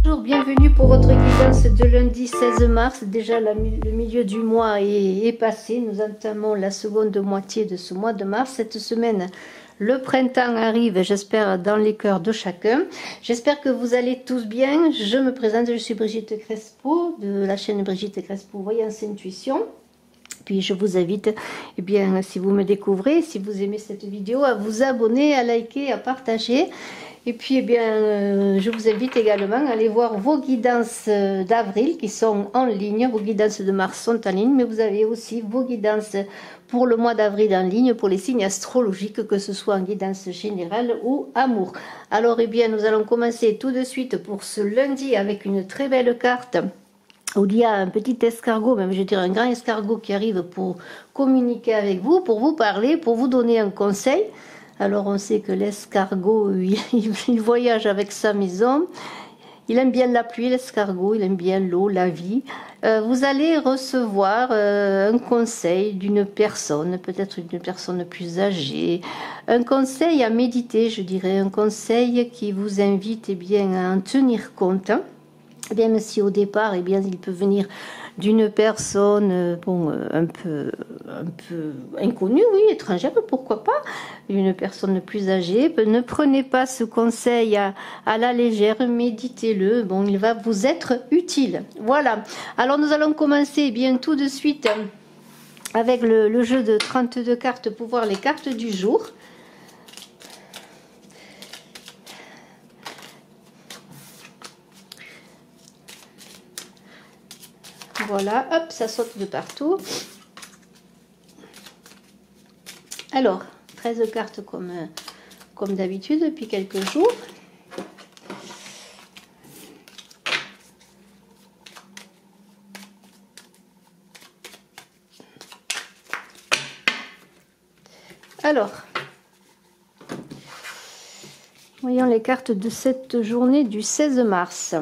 Bonjour, bienvenue pour votre guidance de lundi 16 mars. Déjà le milieu du mois est passé. Nous entamons la seconde moitié de ce mois de mars. Cette semaine, le printemps arrive, j'espère, dans les cœurs de chacun. J'espère que vous allez tous bien. Je me présente, je suis Brigitte Crespo de la chaîne Brigitte Crespo Voyance Intuition. Puis je vous invite, eh bien, si vous me découvrez, si vous aimez cette vidéo, à vous abonner, à liker, à partager. Et puis, eh bien, je vous invite également à aller voir vos guidances d'avril qui sont en ligne. Vos guidances de mars sont en ligne, mais vous avez aussi vos guidances pour le mois d'avril en ligne, pour les signes astrologiques, que ce soit en guidance générale ou amour. Alors, eh bien, nous allons commencer tout de suite pour ce lundi avec une très belle carte où il y a un petit escargot, même je dirais un grand escargot qui arrive pour communiquer avec vous, pour vous parler, pour vous donner un conseil. Alors on sait que l'escargot, il voyage avec sa maison. Il aime bien la pluie, l'escargot, il aime bien l'eau, la vie. Vous allez recevoir un conseil d'une personne, peut-être une personne plus âgée, un conseil à méditer, je dirais, un conseil qui vous invite, eh bien, à en tenir compte. Même si au départ, eh bien, il peut venir d'une personne un peu inconnue, oui, étrangère, pourquoi pas, une personne plus âgée. Ne prenez pas ce conseil à la légère, méditez-le, bon, il va vous être utile. Voilà, alors nous allons commencer eh bien tout de suite avec le jeu de 32 cartes pour voir les cartes du jour. Voilà, hop, ça saute de partout. Alors, 13 cartes comme d'habitude depuis quelques jours. Alors, voyons les cartes de cette journée du 16 mars.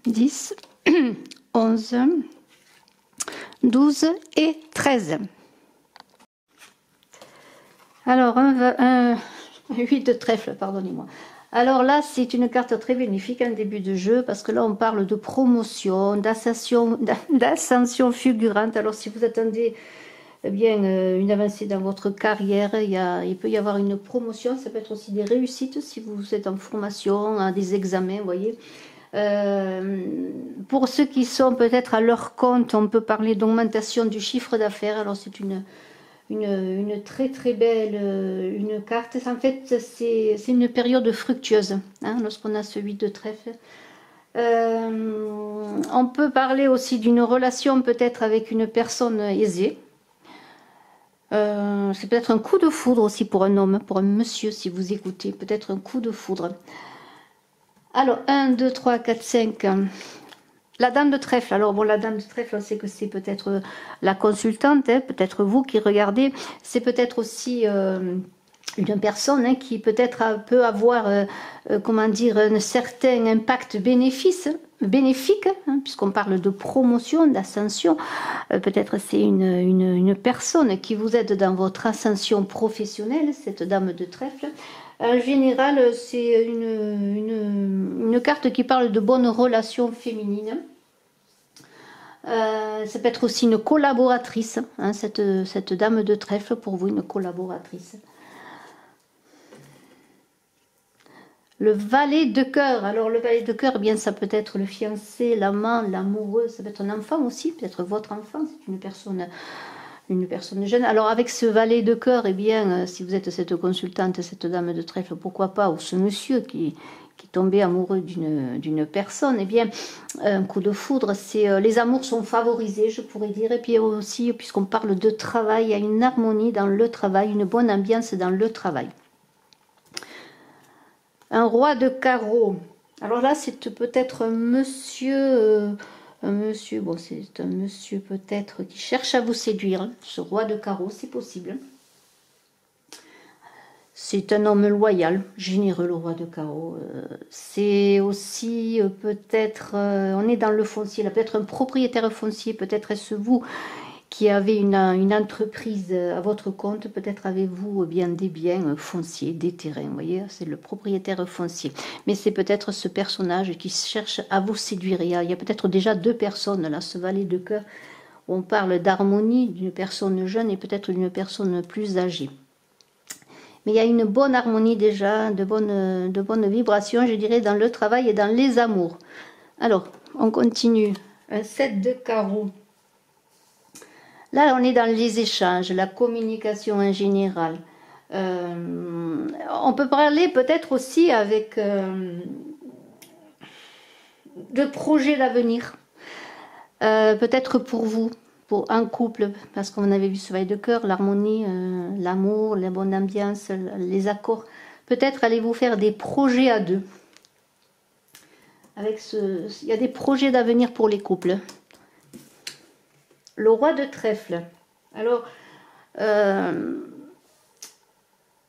Dix, 11, 12 et 13. Alors, un 8 de trèfle, pardonnez-moi. Alors là, c'est une carte très bénéfique en début de jeu, parce que là, on parle de promotion, d'ascension fulgurante. Alors, si vous attendez eh bien, une avancée dans votre carrière, il peut y avoir une promotion. Ça peut être aussi des réussites si vous êtes en formation, à des examens, vous voyez. Pour ceux qui sont peut-être à leur compte, on peut parler d'augmentation du chiffre d'affaires. Alors c'est une très très belle une carte. En fait, c'est une période fructueuse, hein, lorsqu'on a ce 8 de trèfle. On peut parler aussi d'une relation peut-être avec une personne aisée. C'est peut-être un coup de foudre aussi pour un homme, pour un monsieur, si vous écoutez, peut-être un coup de foudre. Alors, 1, 2, 3, 4, 5. La dame de trèfle. Alors, bon, la dame de trèfle, on sait que c'est peut-être la consultante, hein, peut-être vous qui regardez. C'est peut-être aussi une personne, hein, qui peut-être peut avoir, comment dire, un certain impact bénéfique, hein, puisqu'on parle de promotion, d'ascension. Peut-être c'est une personne qui vous aide dans votre ascension professionnelle, cette dame de trèfle. En général, c'est une carte qui parle de bonnes relations féminines. Ça peut être aussi une collaboratrice, hein, cette dame de trèfle, pour vous, une collaboratrice. Le valet de cœur. Alors, le valet de cœur, eh bien, ça peut être le fiancé, l'amant, l'amoureux. Ça peut être un enfant aussi, peut-être votre enfant, c'est une personne jeune. Alors avec ce valet de cœur, eh bien, si vous êtes cette consultante, cette dame de trèfle, pourquoi pas, ou ce monsieur qui est tombé amoureux d'une personne, eh bien, un coup de foudre, c'est les amours sont favorisés, je pourrais dire. Et puis aussi, puisqu'on parle de travail, il y a une harmonie dans le travail, une bonne ambiance dans le travail. Un roi de carreau. Alors là, c'est peut-être un monsieur... bon, c'est un monsieur peut-être qui cherche à vous séduire. Ce roi de carreau, c'est possible. C'est un homme loyal, généreux, le roi de carreau. C'est aussi peut-être, on est dans le foncier, là, peut-être un propriétaire foncier, peut-être est-ce vous qui avez une entreprise à votre compte, peut-être avez-vous bien des biens fonciers, des terrains, vous voyez, c'est le propriétaire foncier. Mais c'est peut-être ce personnage qui cherche à vous séduire. Il y a peut-être déjà deux personnes là, ce valet de cœur, où on parle d'harmonie d'une personne jeune et peut-être d'une personne plus âgée. Mais il y a une bonne harmonie déjà, de bonnes vibrations, je dirais, dans le travail et dans les amours. Alors, on continue. Un 7 de carreau. Là, on est dans les échanges, la communication en général. On peut parler peut-être aussi avec de projets d'avenir. Peut-être pour vous, pour un couple, parce qu'on avait vu ce valet de cœur, l'harmonie, l'amour, la bonne ambiance, les accords. Peut-être allez-vous faire des projets à deux. Il y a des projets d'avenir pour les couples. Le roi de trèfle. Alors,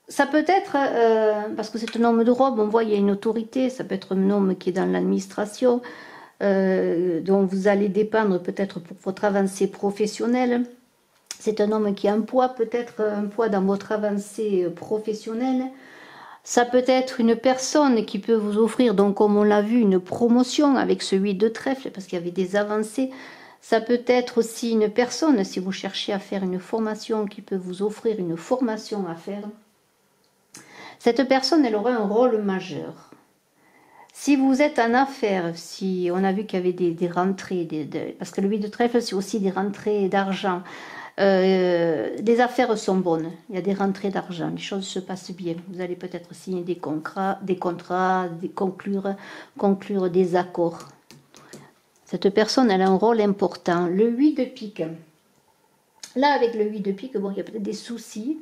ça peut être, parce que c'est un homme de robe, on voit il y a une autorité, ça peut être un homme qui est dans l'administration, dont vous allez dépendre peut-être pour votre avancée professionnelle. C'est un homme qui a un poids, peut-être un poids dans votre avancée professionnelle. Ça peut être une personne qui peut vous offrir, donc comme on l'a vu, une promotion avec ce 8 de trèfle, parce qu'il y avait des avancées. Ça peut être aussi une personne, si vous cherchez à faire une formation, qui peut vous offrir une formation à faire. Cette personne, elle aura un rôle majeur. Si vous êtes en affaires, si on a vu qu'il y avait des rentrées, parce que le 8 de trèfle, c'est aussi des rentrées d'argent. Les affaires sont bonnes, il y a des rentrées d'argent, les choses se passent bien. Vous allez peut-être signer des contrats, conclure des accords. Cette personne, elle a un rôle important. Le 8 de pique. Là, avec le 8 de pique, bon, il y a peut-être des soucis.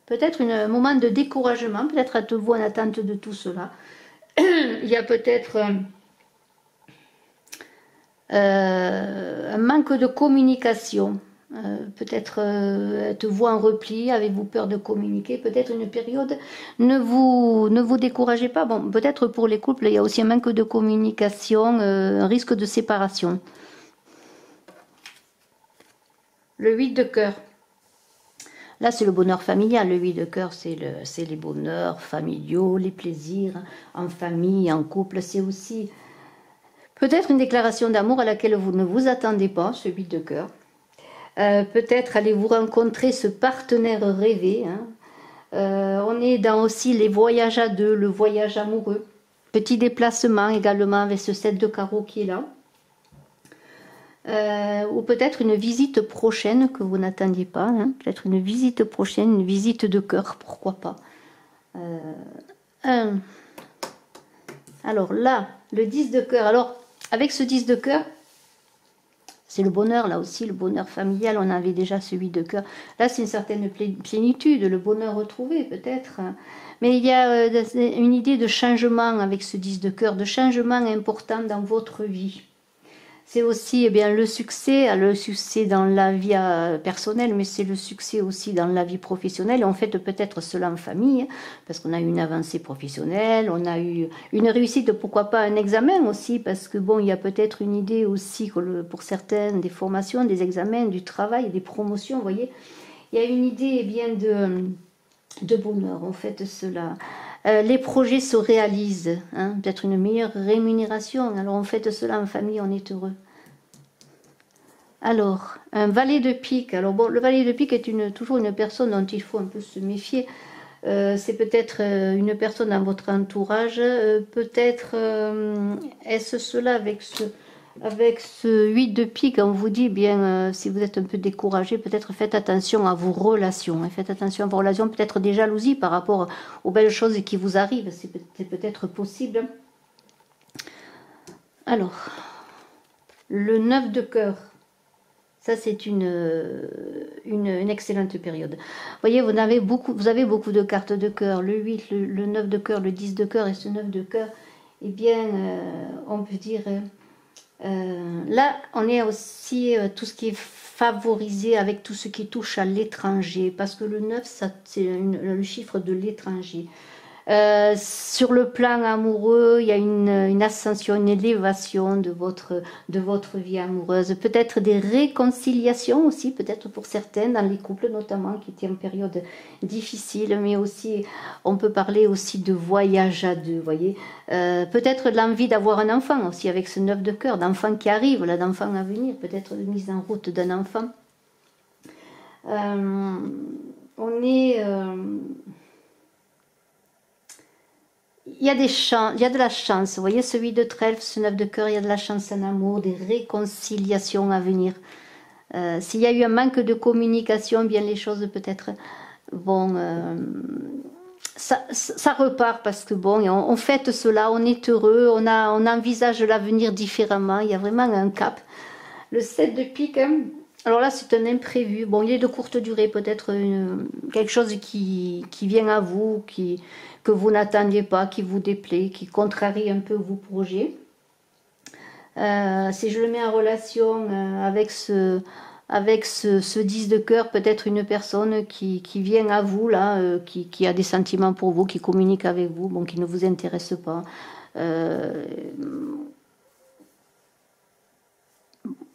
Peut-être un moment de découragement. Peut-être êtes-vous en attente de tout cela. Il y a peut-être un manque de communication. Peut-être êtes-vous en repli, avez-vous peur de communiquer, peut-être une période, ne vous découragez pas. Bon, peut-être pour les couples, il y a aussi un manque de communication, un risque de séparation. Le 8 de cœur. Là, c'est le bonheur familial. Le 8 de cœur, c'est les bonheurs familiaux, les plaisirs en famille, en couple. C'est aussi peut-être une déclaration d'amour à laquelle vous ne vous attendez pas, ce 8 de cœur. Peut-être allez-vous rencontrer ce partenaire rêvé. Hein. On est dans aussi les voyages à deux, le voyage amoureux. Petit déplacement également avec ce 7 de carreau qui est là. Ou peut-être une visite prochaine que vous n'attendiez pas. Hein. Peut-être une visite prochaine, une visite de cœur, pourquoi pas. Alors là, le 10 de cœur. Alors, avec ce 10 de cœur, c'est le bonheur, là aussi, le bonheur familial. On avait déjà celui de cœur. Là, c'est une certaine plénitude, le bonheur retrouvé, peut-être. Mais il y a une idée de changement avec ce 10 de cœur, de changement important dans votre vie. C'est aussi le succès dans la vie personnelle, mais c'est le succès aussi dans la vie professionnelle. On fait peut-être cela en famille, parce qu'on a eu une avancée professionnelle, on a eu une réussite, pourquoi pas un examen aussi, parce que bon, il y a peut-être une idée aussi pour certaines, des formations, des examens, du travail, des promotions, vous voyez. Il y a une idée de bonheur, on fait cela. Les projets se réalisent, hein, peut-être une meilleure rémunération. Alors on fait cela en famille, on est heureux. Alors, un valet de pique. Alors bon, le valet de pique est toujours une personne dont il faut un peu se méfier. C'est peut-être une personne dans votre entourage. Peut-être est-ce cela avec ce 8 de pique, on vous dit si vous êtes un peu découragé, peut-être faites attention à vos relations. Hein, faites attention à vos relations, peut-être des jalousies par rapport aux belles choses qui vous arrivent. C'est peut-être possible. Alors, le 9 de cœur. Ça, c'est une excellente période. Vous voyez, vous avez beaucoup de cartes de cœur. Le 8, le 9 de cœur, le 10 de cœur et ce 9 de cœur. Eh bien, on peut dire... Là, on est aussi tout ce qui est favorisé avec tout ce qui touche à l'étranger, parce que le 9, c'est le chiffre de l'étranger. Sur le plan amoureux, il y a une ascension, une élévation de votre vie amoureuse. Peut-être des réconciliations aussi, peut-être pour certains, dans les couples notamment, qui étaient en période difficile, mais aussi, on peut parler aussi de voyage à deux, voyez. Peut-être de l'envie d'avoir un enfant aussi, avec ce 9 de cœur, d'enfant qui arrive, là, d'enfant à venir, peut-être de mise en route d'un enfant. On est... il y a des chances, il y a de la chance. Vous voyez, ce 8 de trèfle, ce 9 de cœur, il y a de la chance en amour, des réconciliations à venir. S'il y a eu un manque de communication, bien les choses peut-être vont... ça repart parce que bon, on fête cela, on est heureux, on envisage l'avenir différemment, il y a vraiment un cap. Le 7 de pique, hein, alors là c'est un imprévu, bon il est de courte durée, peut-être quelque chose qui vient à vous, que vous n'attendiez pas, qui vous déplaît, qui contrarie un peu vos projets. Si je le mets en relation avec ce 10 de cœur, peut-être une personne qui vient à vous, là, qui a des sentiments pour vous, qui communique avec vous, bon, qui ne vous intéresse pas.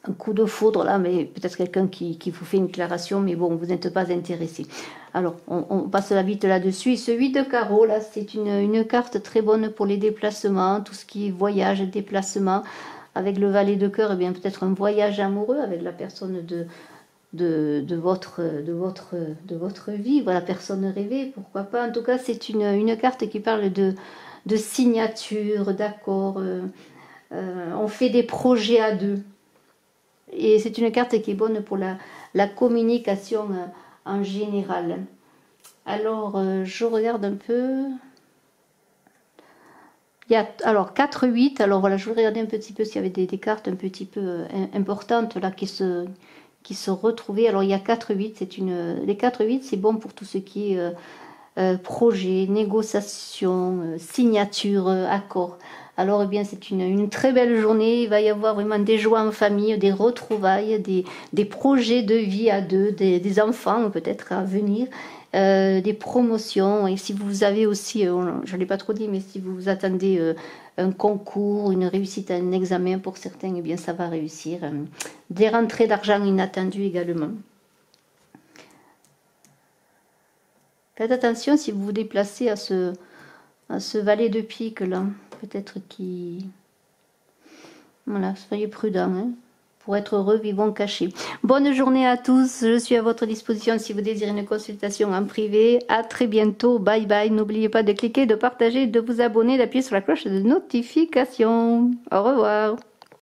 Un coup de foudre là, mais peut-être quelqu'un qui vous fait une déclaration, mais bon, vous n'êtes pas intéressé. Alors, on passe la vite là-dessus. Et ce 8 de carreau, là, c'est une carte très bonne pour les déplacements, tout ce qui est voyage, déplacement. Avec le valet de cœur, eh bien peut-être un voyage amoureux avec la personne de votre vie, voilà, personne rêvée, pourquoi pas. En tout cas, c'est une carte qui parle de signature, d'accord. On fait des projets à deux. Et c'est une carte qui est bonne pour la communication en général. Alors, je regarde un peu. Il y a alors 4-8. Alors voilà, je vais regarder un petit peu s'il y avait des cartes un petit peu importantes là qui se retrouvaient. Alors il y a 4-8. Les 4-8, c'est bon pour tout ce qui est projet, négociation, signature, accord. Alors, eh bien, c'est une très belle journée. Il va y avoir vraiment des joies en famille, des retrouvailles, des projets de vie à deux, des enfants peut-être à venir, des promotions. Et si vous avez aussi, je ne l'ai pas trop dit, mais si vous attendez un concours, une réussite à un examen pour certains, eh bien, ça va réussir. Des rentrées d'argent inattendues également. Faites attention si vous vous déplacez à ce valet de pique là. Peut-être qui... Voilà, soyez prudents. Hein. Pour être heureux, vivons cachés. Bonne journée à tous. Je suis à votre disposition si vous désirez une consultation en privé. À très bientôt. Bye bye. N'oubliez pas de cliquer, de partager, de vous abonner, d'appuyer sur la cloche de notification. Au revoir.